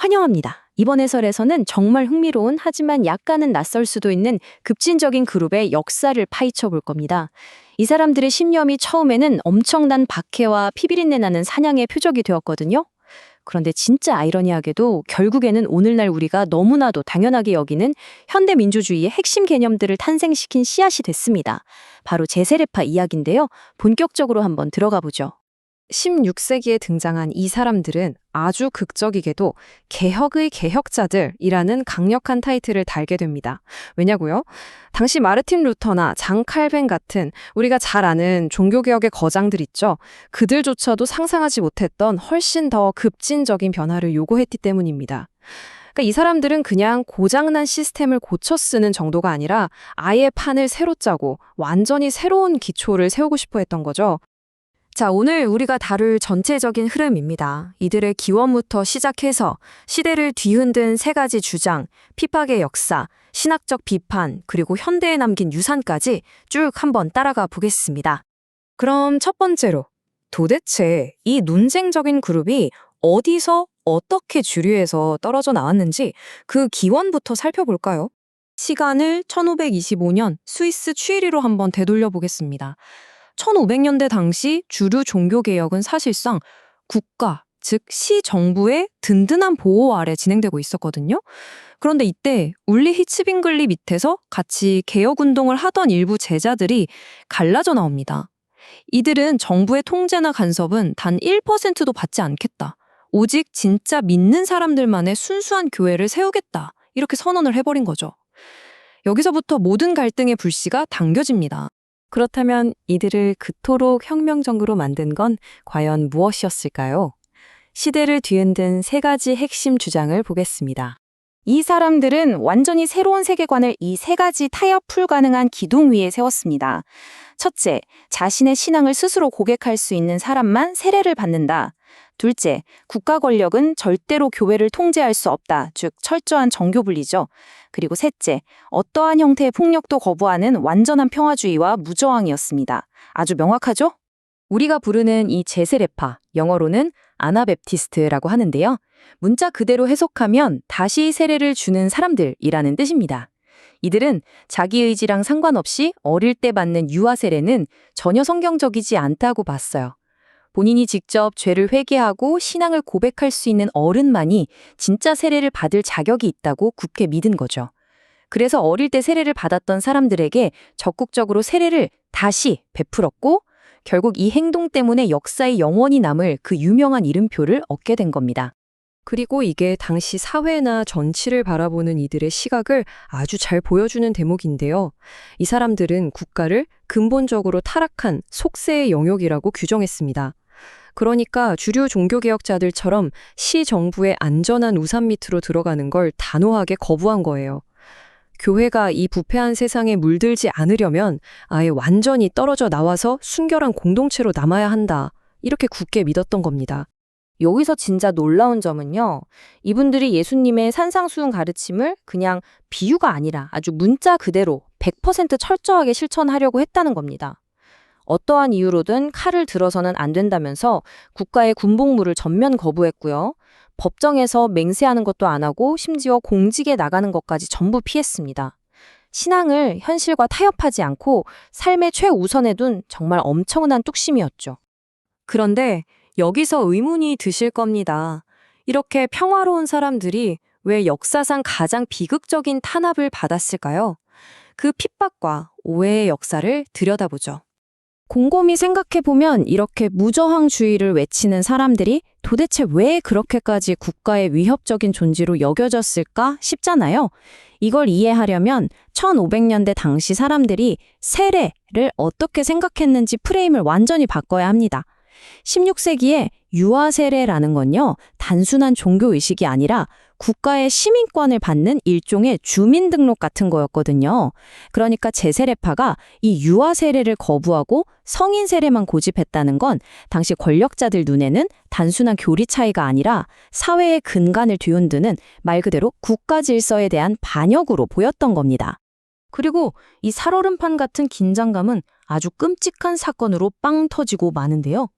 환영합니다. 이번 해설에서는 정말 흥미로운 하지만 약간은 낯설 수도 있는 급진적인 그룹의 역사를 파헤쳐 볼 겁니다. 이 사람들의 신념이 처음에는 엄청난 박해와 피비린내 나는 사냥의 표적이 되었거든요. 그런데 진짜 아이러니하게도 결국에는 오늘날 우리가 너무나도 당연하게 여기는 현대 민주주의의 핵심 개념들을 탄생시킨 씨앗이 됐습니다. 바로 제세례파 이야기인데요. 본격적으로 한번 들어가 보죠. 16세기에 등장한 이 사람들은 아주 극적이게도 개혁의 개혁자들이라는 강력한 타이틀을 달게 됩니다. 왜냐고요? 당시 마르틴 루터나 장 칼뱅 같은 우리가 잘 아는 종교개혁의 거장들 있죠. 그들조차도 상상하지 못했던 훨씬 더 급진적인 변화를 요구했기 때문입니다. 그러니까 이 사람들은 그냥 고장난 시스템을 고쳐 쓰는 정도가 아니라 아예 판을 새로 짜고 완전히 새로운 기초를 세우고 싶어 했던 거죠. 자, 오늘 우리가 다룰 전체적인 흐름입니다. 이들의 기원부터 시작해서 시대를 뒤흔든 세 가지 주장, 핍박의 역사, 신학적 비판, 그리고 현대에 남긴 유산까지 쭉 한번 따라가 보겠습니다. 그럼 첫 번째로, 도대체 이 논쟁적인 그룹이 어디서 어떻게 주류에서 떨어져 나왔는지 그 기원부터 살펴볼까요? 시간을 1525년 스위스 취리로 한번 되돌려 보겠습니다. 1500년대 당시 주류 종교개혁은 사실상 국가, 즉 시정부의 든든한 보호 아래 진행되고 있었거든요. 그런데 이때 울리 히츠빙글리 밑에서 같이 개혁운동을 하던 일부 제자들이 갈라져 나옵니다. 이들은 정부의 통제나 간섭은 단 1%도 받지 않겠다. 오직 진짜 믿는 사람들만의 순수한 교회를 세우겠다. 이렇게 선언을 해버린 거죠. 여기서부터 모든 갈등의 불씨가 당겨집니다. 그렇다면 이들을 그토록 혁명적으로 만든 건 과연 무엇이었을까요? 시대를 뒤흔든 세 가지 핵심 주장을 보겠습니다. 이 사람들은 완전히 새로운 세계관을 이 세 가지 타협 불가능한 기둥 위에 세웠습니다. 첫째, 자신의 신앙을 스스로 고백할 수 있는 사람만 세례를 받는다. 둘째, 국가 권력은 절대로 교회를 통제할 수 없다. 즉, 철저한 정교분리죠. 그리고 셋째, 어떠한 형태의 폭력도 거부하는 완전한 평화주의와 무저항이었습니다. 아주 명확하죠? 우리가 부르는 이 제세례파, 영어로는 아나베프티스트라고 하는데요. 문자 그대로 해석하면 다시 세례를 주는 사람들이라는 뜻입니다. 이들은 자기 의지랑 상관없이 어릴 때 받는 유아 세례는 전혀 성경적이지 않다고 봤어요. 본인이 직접 죄를 회개하고 신앙을 고백할 수 있는 어른만이 진짜 세례를 받을 자격이 있다고 굳게 믿은 거죠. 그래서 어릴 때 세례를 받았던 사람들에게 적극적으로 세례를 다시 베풀었고 결국 이 행동 때문에 역사에 영원히 남을 그 유명한 이름표를 얻게 된 겁니다. 그리고 이게 당시 사회나 정치를 바라보는 이들의 시각을 아주 잘 보여주는 대목인데요. 이 사람들은 국가를 근본적으로 타락한 속세의 영역이라고 규정했습니다. 그러니까 주류 종교개혁자들처럼 시정부의 안전한 우산 밑으로 들어가는 걸 단호하게 거부한 거예요. 교회가 이 부패한 세상에 물들지 않으려면 아예 완전히 떨어져 나와서 순결한 공동체로 남아야 한다. 이렇게 굳게 믿었던 겁니다. 여기서 진짜 놀라운 점은요. 이분들이 예수님의 산상수훈 가르침을 그냥 비유가 아니라 아주 문자 그대로 100% 철저하게 실천하려고 했다는 겁니다. 어떠한 이유로든 칼을 들어서는 안 된다면서 국가의 군복무를 전면 거부했고요. 법정에서 맹세하는 것도 안 하고 심지어 공직에 나가는 것까지 전부 피했습니다. 신앙을 현실과 타협하지 않고 삶의 최우선에 둔 정말 엄청난 뚝심이었죠. 그런데 여기서 의문이 드실 겁니다. 이렇게 평화로운 사람들이 왜 역사상 가장 비극적인 탄압을 받았을까요? 그 핍박과 오해의 역사를 들여다보죠. 곰곰이 생각해보면 이렇게 무저항주의를 외치는 사람들이 도대체 왜 그렇게까지 국가의 위협적인 존재로 여겨졌을까 싶잖아요. 이걸 이해하려면 1500년대 당시 사람들이 세례를 어떻게 생각했는지 프레임을 완전히 바꿔야 합니다. 16세기에 유아 세례라는 건요, 단순한 종교의식이 아니라 국가의 시민권을 받는 일종의 주민등록 같은 거였거든요. 그러니까 제세례파가 이 유아 세례를 거부하고 성인 세례만 고집했다는 건 당시 권력자들 눈에는 단순한 교리 차이가 아니라 사회의 근간을 뒤흔드는 말 그대로 국가 질서에 대한 반역으로 보였던 겁니다. 그리고 이 살얼음판 같은 긴장감은 아주 끔찍한 사건으로 빵 터지고 마는데요.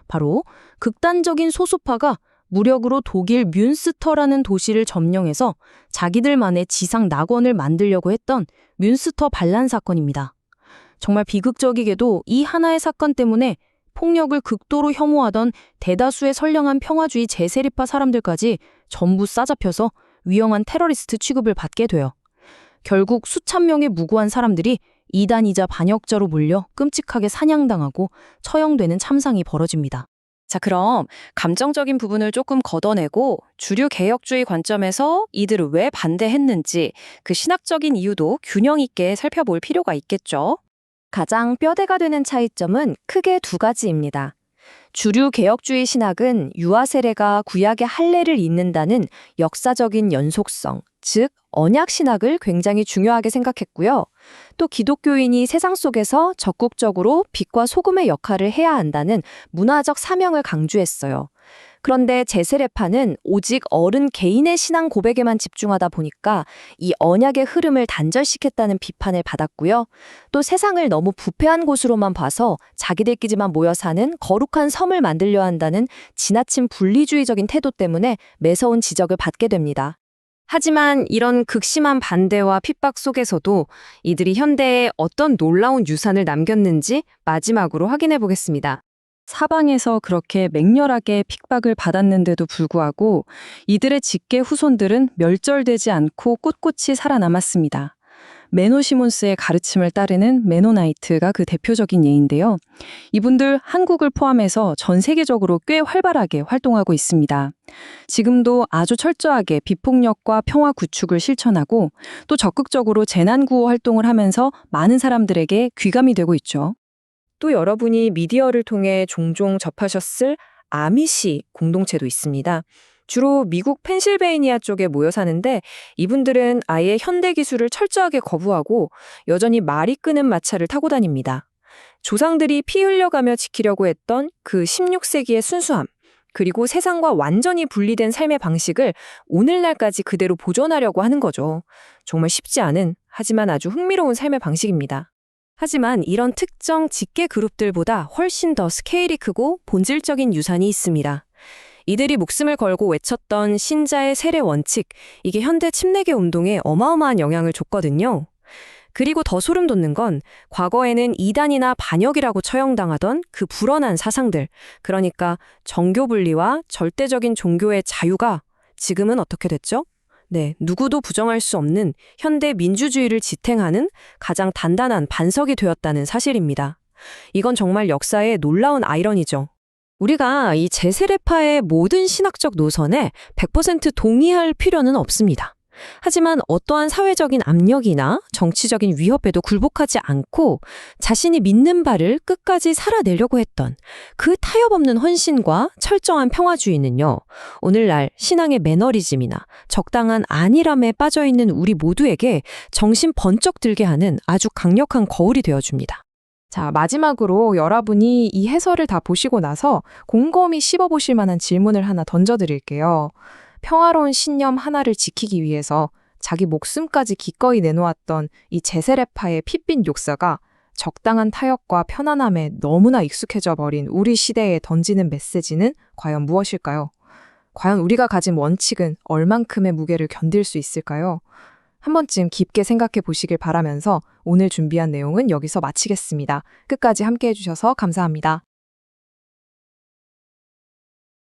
바로 극단적인 소수파가 무력으로 독일 뮌스터라는 도시를 점령해서 자기들만의 지상 낙원을 만들려고 했던 뮌스터 반란 사건입니다. 정말 비극적이게도 이 하나의 사건 때문에 폭력을 극도로 혐오하던 대다수의 선량한 평화주의 제세리파 사람들까지 전부 싸잡혀서 위험한 테러리스트 취급을 받게 돼요. 결국 수천 명의 무고한 사람들이 이단이자 반역자로 몰려 끔찍하게 사냥당하고 처형되는 참상이 벌어집니다. 자, 그럼 감정적인 부분을 조금 걷어내고 주류 개혁주의 관점에서 이들을 왜 반대했는지 그 신학적인 이유도 균형 있게 살펴볼 필요가 있겠죠. 가장 뼈대가 되는 차이점은 크게 두 가지입니다. 주류 개혁주의 신학은 유아 세례가 구약의 할례를 잇는다는 역사적인 연속성, 즉 언약 신학을 굉장히 중요하게 생각했고요. 또 기독교인이 세상 속에서 적극적으로 빛과 소금의 역할을 해야 한다는 문화적 사명을 강조했어요. 그런데 제세례파는 오직 어른 개인의 신앙 고백에만 집중하다 보니까 이 언약의 흐름을 단절시켰다는 비판을 받았고요. 또 세상을 너무 부패한 곳으로만 봐서 자기들끼리만 모여 사는 거룩한 섬을 만들려 한다는 지나친 분리주의적인 태도 때문에 매서운 지적을 받게 됩니다. 하지만 이런 극심한 반대와 핍박 속에서도 이들이 현대에 어떤 놀라운 유산을 남겼는지 마지막으로 확인해 보겠습니다. 사방에서 그렇게 맹렬하게 핍박을 받았는데도 불구하고 이들의 직계 후손들은 멸절되지 않고 꿋꿋이 살아남았습니다. 메노 시몬스의 가르침을 따르는 메노나이트가 그 대표적인 예인데요. 이분들 한국을 포함해서 전 세계적으로 꽤 활발하게 활동하고 있습니다. 지금도 아주 철저하게 비폭력과 평화 구축을 실천하고 또 적극적으로 재난구호 활동을 하면서 많은 사람들에게 귀감이 되고 있죠. 또 여러분이 미디어를 통해 종종 접하셨을 아미시 공동체도 있습니다. 주로 미국 펜실베이니아 쪽에 모여 사는데 이분들은 아예 현대 기술을 철저하게 거부하고 여전히 말이 끄는 마차를 타고 다닙니다. 조상들이 피 흘려가며 지키려고 했던 그 16세기의 순수함, 그리고 세상과 완전히 분리된 삶의 방식을 오늘날까지 그대로 보존하려고 하는 거죠. 정말 쉽지 않은, 하지만 아주 흥미로운 삶의 방식입니다. 하지만 이런 특정 직계 그룹들보다 훨씬 더 스케일이 크고 본질적인 유산이 있습니다. 이들이 목숨을 걸고 외쳤던 신자의 세례 원칙, 이게 현대 침례교 운동에 어마어마한 영향을 줬거든요. 그리고 더 소름 돋는 건 과거에는 이단이나 반역이라고 처형당하던 그 불언한 사상들, 그러니까 정교 분리와 절대적인 종교의 자유가 지금은 어떻게 됐죠? 네, 누구도 부정할 수 없는 현대 민주주의를 지탱하는 가장 단단한 반석이 되었다는 사실입니다. 이건 정말 역사의 놀라운 아이러니죠. 우리가 이 제세례파의 모든 신학적 노선에 100% 동의할 필요는 없습니다. 하지만 어떠한 사회적인 압력이나 정치적인 위협에도 굴복하지 않고 자신이 믿는 바를 끝까지 살아내려고 했던 그 타협 없는 헌신과 철저한 평화주의는요, 오늘날 신앙의 매너리즘이나 적당한 안일함에 빠져있는 우리 모두에게 정신 번쩍 들게 하는 아주 강력한 거울이 되어줍니다. 자, 마지막으로 여러분이 이 해설을 다 보시고 나서 곰곰이 씹어보실 만한 질문을 하나 던져드릴게요. 평화로운 신념 하나를 지키기 위해서 자기 목숨까지 기꺼이 내놓았던 이 제세례파의 핏빛 역사가 적당한 타협과 편안함에 너무나 익숙해져 버린 우리 시대에 던지는 메시지는 과연 무엇일까요? 과연 우리가 가진 원칙은 얼만큼의 무게를 견딜 수 있을까요? 한 번쯤 깊게 생각해 보시길 바라면서 오늘 준비한 내용은 여기서 마치겠습니다. 끝까지 함께 해주셔서 감사합니다.